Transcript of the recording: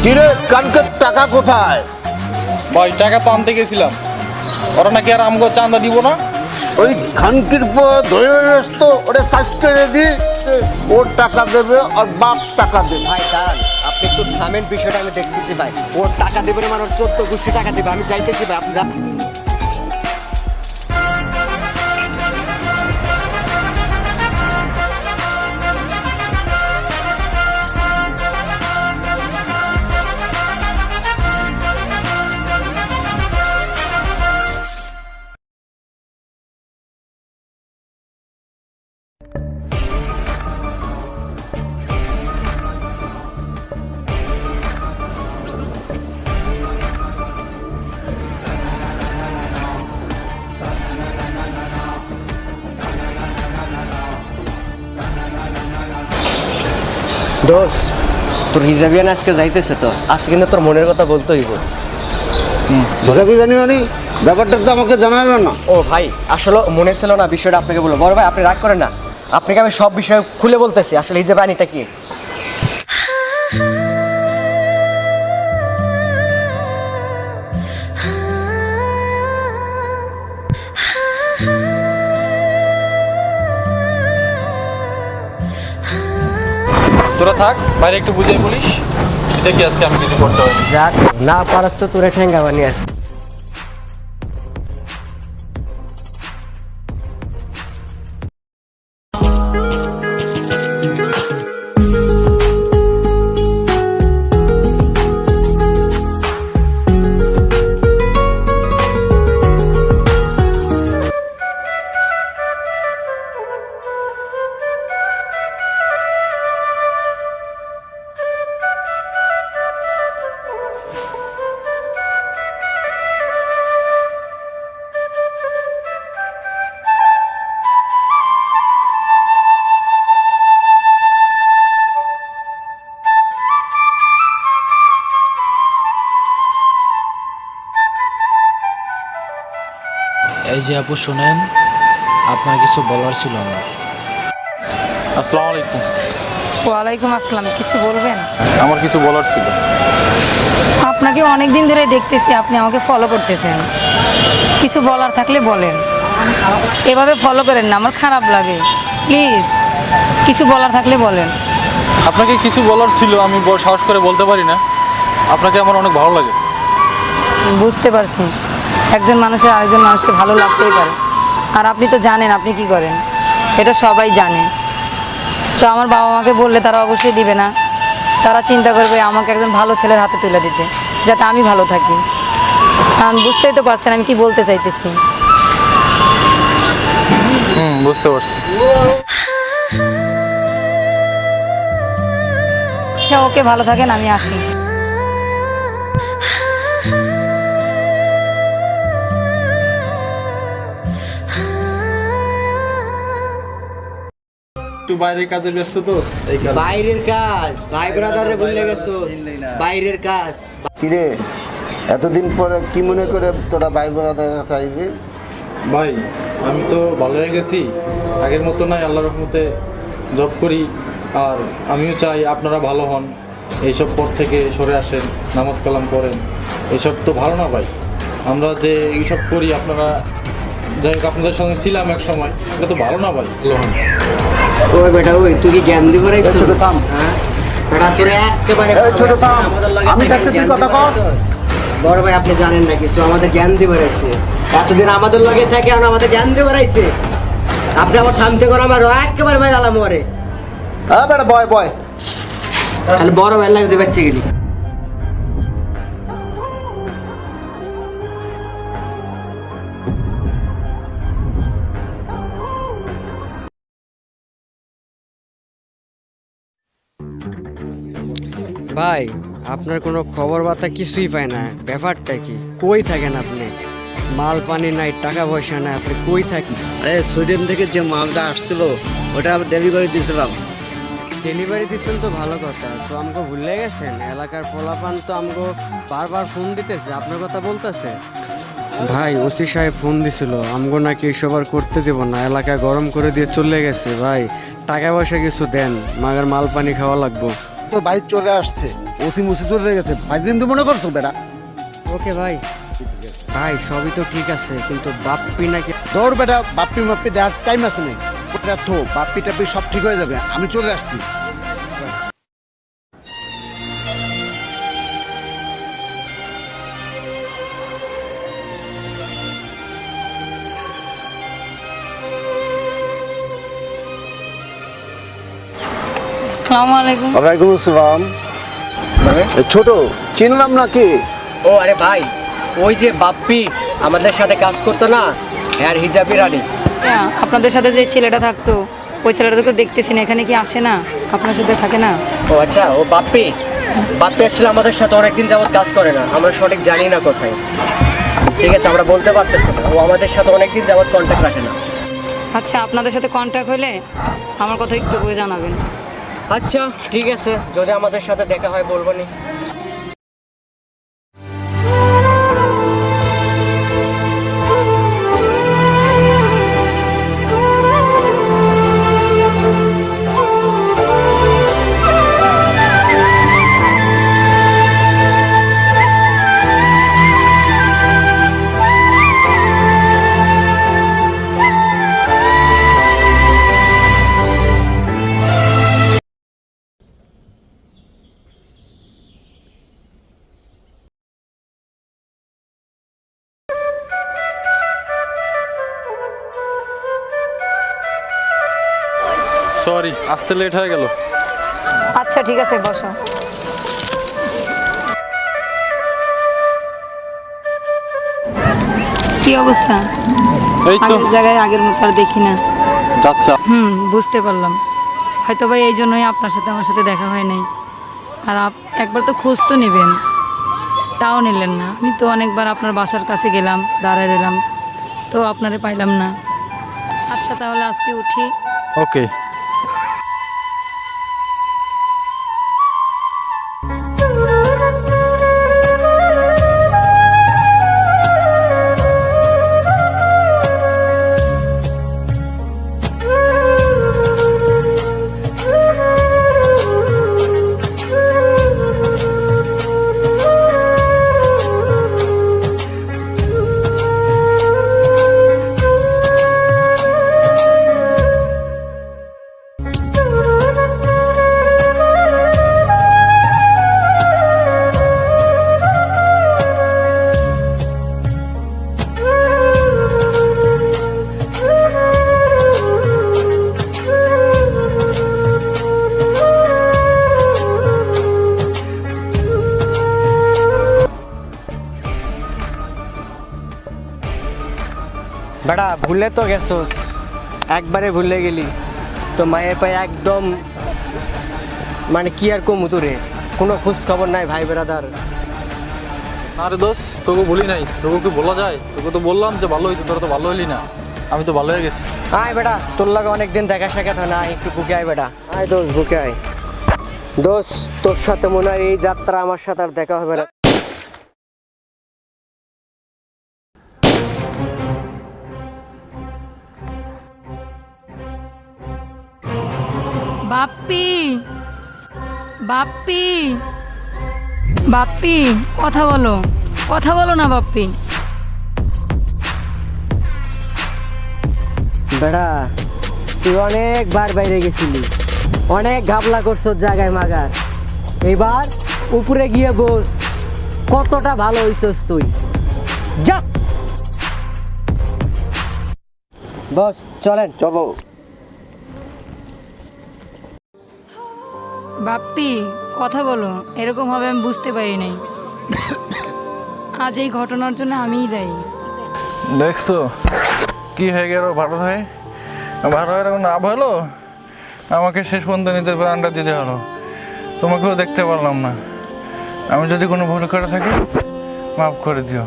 কিরে কালকের টাকা কোথায়? ভাই টাকা তো আনতে গেছিলাম, ওরা নাকি আর আমগো চাঁদা দিব না। ওই খানকির পর ধরে আসত ওটা সার্চ করে দিই, ওর টাকা দেবে আর বাপ টাকা দেবে। ভাই দাঁড়ান, আপনি একটু থামেন, বিষয়টা আমি দেখতেছি ভাই। ওর টাকা দেবে মানে ওর 14 গুষ্টি টাকা দেবে, আমি চাইতেছি ভাই আপনি দোষ তোর হিজাবিয়ান আজকে যাইতেছে, তো আজকে কিন্তু তোর মনের কথা বলতে হইব। হিসাবই জানি মানে ব্যাপারটা তো আমাকে জানাবে না। ও ভাই আসলে মনে ছিল না, বিষয়টা আপনাকে বলবো। বড় ভাই আপনি রাগ করেন না, আপনাকে আমি সব বিষয় খুলে বলতেছি আসলে হিজাবিয়ানিটা কি। তোরা থাক, বাইরে একটু বুঝিয়ে বলিস, দেখি আজকে আমি কিছু করতে পারি। যাক না পারাস তো তোরে ঠেঙ্গা বানিয়ে আস। এই যে আপু শোনেন, আপনার কিছু বলার ছিল আমার। আসসালামু আলাইকুম। ওয়ালাইকুম আসসালাম। কিছু বলবেন? আমার কিছু বলার ছিল। আপনাকে অনেক দিন ধরে দেখতেছি, আপনি আমাকে ফলো করতেছেন। কিছু বলার থাকলে বলেন, এভাবে ফলো করেন না, আমার খারাপ লাগে। প্লিজ কিছু বলার থাকলে বলেন। আপনাকে কিছু বলার ছিল, আমি সাহস করে বলতে পারি না। আপনাকে আমার অনেক ভালো লাগে। বুঝতে পারছি, একজন মানুষের আরেকজন মানুষকে ভালো লাগতেই পারে। আর আপনি তো জানেন আপনি কি করেন, এটা সবাই জানে। তো আমার বাবা মাকে বললে তারা অবশ্যই দিবে না, তারা চিন্তা করবে আমাকে একজন ভালো ছেলের হাতে তুলে দিতে, যাতে আমি ভালো থাকি। কারণ বুঝতেই তো পারছেন আমি কি বলতে চাইতেছি। বুঝতে পারছি। আচ্ছা ওকে, ভালো থাকেন, আমি আসি। একটু বাইরের কাজে ব্যস্ত তো। বাইরের কাজ ভাই ব্রাদারে ভুলে গেছো, বাইরের কাজ। কিরে এতদিন পরে কি মনে করে তোরা ভাই বোনের কাছে আইবি? ভাই আমি তো ভালো হয়ে গেছি, আগের মতো নাই, আল্লাহর রহমতে জব করি। আর আমিও চাই আপনারা ভালো হন, এইসব পথ থেকে সরে আসেন, নামাজ কালাম করেন। এইসব তো ভালো না ভাই, আমরা যে এইসব করি, আপনারা যাই হোক আপনাদের সঙ্গে ছিলাম এক সময়, এটা তো ভালো না ভাই। ভালো হন। ওই বেটা ওই তুই কি জ্ঞান দিবার আইছিস? ছোট থাম। হ্যাঁ বেটা তোরে একেবারে ছোট থাম, আমাদের লাগে আমি থাকতে তুই কথা কস। বড় ভাই আপনি জানেন না কিছু, আমাদের জ্ঞান দিবার আইছে। এতদিন আমাদের লগে থাকে আর আমাদের জ্ঞান দিবার আইছে। আপনি আমার থামতে করে আমার একেবারে ভাই আলাম ওরে। হ্যাঁ বেটা বয় বয়। খালি বড় ভাই লাগে যে বাচ্চা গেলি। ভাই আপনার কোনো খবর বার্তা কিছুই পায় না, ব্যাপারটা কি? কই থাকেন আপনি? মাল পানি নাই, টাকা পয়সা নাই, আপনি কই থাকেন? আরে সুইডেন থেকে যে মালটা আসছিল ওটা ডেলিভারি দিয়েছিলাম। ডেলিভারি দিচ্ছেন তো ভালো কথা, তো আমাকে ভুলে গেছেন? এলাকার পোলাপান তো আমাকে বারবার ফোন দিতেছে, আপনার কথা বলতেছে। ভাই ওসি সাহেব ফোন দিছিল আমগো নাকি এসব আর করতে দেব না, এলাকায় গরম করে দিয়ে চলে গেছে। ভাই টাকা পয়সা কিছু দেন, মাগার মাল পানি খাওয়া লাগবো। তো ভাই চলে আসছে, ওসি মুসি চলে গেছে, ভাই কিন্তু মনে করছো বেটা। ওকে ভাই। ভাই সবই তো ঠিক আছে, কিন্তু বাপ্পি নাকি দৌড় বেটা, বাপ্পি মাপ্পি দেওয়ার টাইম আছে নাকি? ওটা তো বাপ্পি টাপ্পি সব ঠিক হয়ে যাবে, আমি চলে আসছি। আসসালামু আলাইকুম। ওয়ালাইকুম আসসালাম। ছোট চিনলাম নাকি? ও আরে ভাই, ওই যে বাপ্পি আমাদের সাথে কাজ করতো না, আর হিজাবি রানী। হ্যাঁ, আপনাদের সাথে যে ছেলেটা থাকতো ওই ছেলেটাকে দেখতেছি না, এখানে কি আসে না? আপনার সাথে থাকে না? ও আচ্ছা, ও বাপ্পি আসলে আমাদের সাথে অনেকদিন যাবত কাজ করে না, আমরা সঠিক জানি না কোথায়। ঠিক আছে, আমরা বলতে পারতেছি না, ও আমাদের সাথে অনেকদিন যাবত কন্ট্যাক্ট রাখে না। আচ্ছা, আপনাদের সাথে কন্ট্যাক্ট হলে আমার কথা একটু বলে জানাবেন। আচ্ছা ঠিক আছে, যদি আমাদের সাথে দেখা হয় বলবো নি। সরি, আসতে লেট হয়ে গেল। আচ্ছা ঠিক আছে, বসো। কি অবস্থা? এই তো আগের জায়গায় আগের মতো আর দেখি না। যাচ্ছে। বুঝতে পারলাম। হয়তো ভাই এই জন্যই আপনার সাথে আমার সাথে দেখা হয় নাই। আর একবার তো খোঁজ তো নেবেন, তাও নিলেন না। আমি তো অনেকবার আপনার বাসার কাছে গেলাম, দাঁড়ায় রইলাম, তো আপনারে পাইলাম না। আচ্ছা তাহলে আজকে উঠি। ওকে। বেটা ভুলে তো গেছোস, একবারে ভুলে গেলি তো মায়ের পায়ে একদম, মানে কি আর কমু তোরে, কোনো খোঁজ খবর নাই ভাই বেড়াদার। আরে দোষ, তোকে বলি নাই, তোকে কি বলা যায়? তোকে তো বললাম যে ভালো হইতো, তোরা তো ভালো হইলি না। আমি তো ভালো হয়ে গেছি। আয় বেটা, তোর লাগে অনেকদিন দেখা সাক্ষাৎ হয় না, আয় একটু বুকে আয় বেটা, আয় দোষ বুকে আয়। দোষ, তোর সাথে মনে হয় এই যাত্রা আমার সাথে আর দেখা হবে না। বাপ্পি, বাপ্পি, বাপ্পি, কথা বলো, কথা বলো না বাপ্পি। বেটা তুই অনেকবার বাইরে গেছিলি, অনেক ঘাবলা করছো জায়গায় মাগার, এবার উপরে গিয়ে বস, কতটা ভালো হইছস তুই। যা বস, চলেন। চলো। বাপ্পি, কথা বলো, এরকম হবে আমি বুঝতে পারি নাই। আজ এই ঘটনার জন্য আমিই দায়ী। দেখছো কি হয়ে গেল? ভালো হয় না ভালো, আমাকে শেষ পর্যন্ত নিজের আন্ডা দিতে হলো। তোমাকেও দেখতে পারলাম না। আমি যদি কোনো ভুল করে থাকি মাফ করে দিও।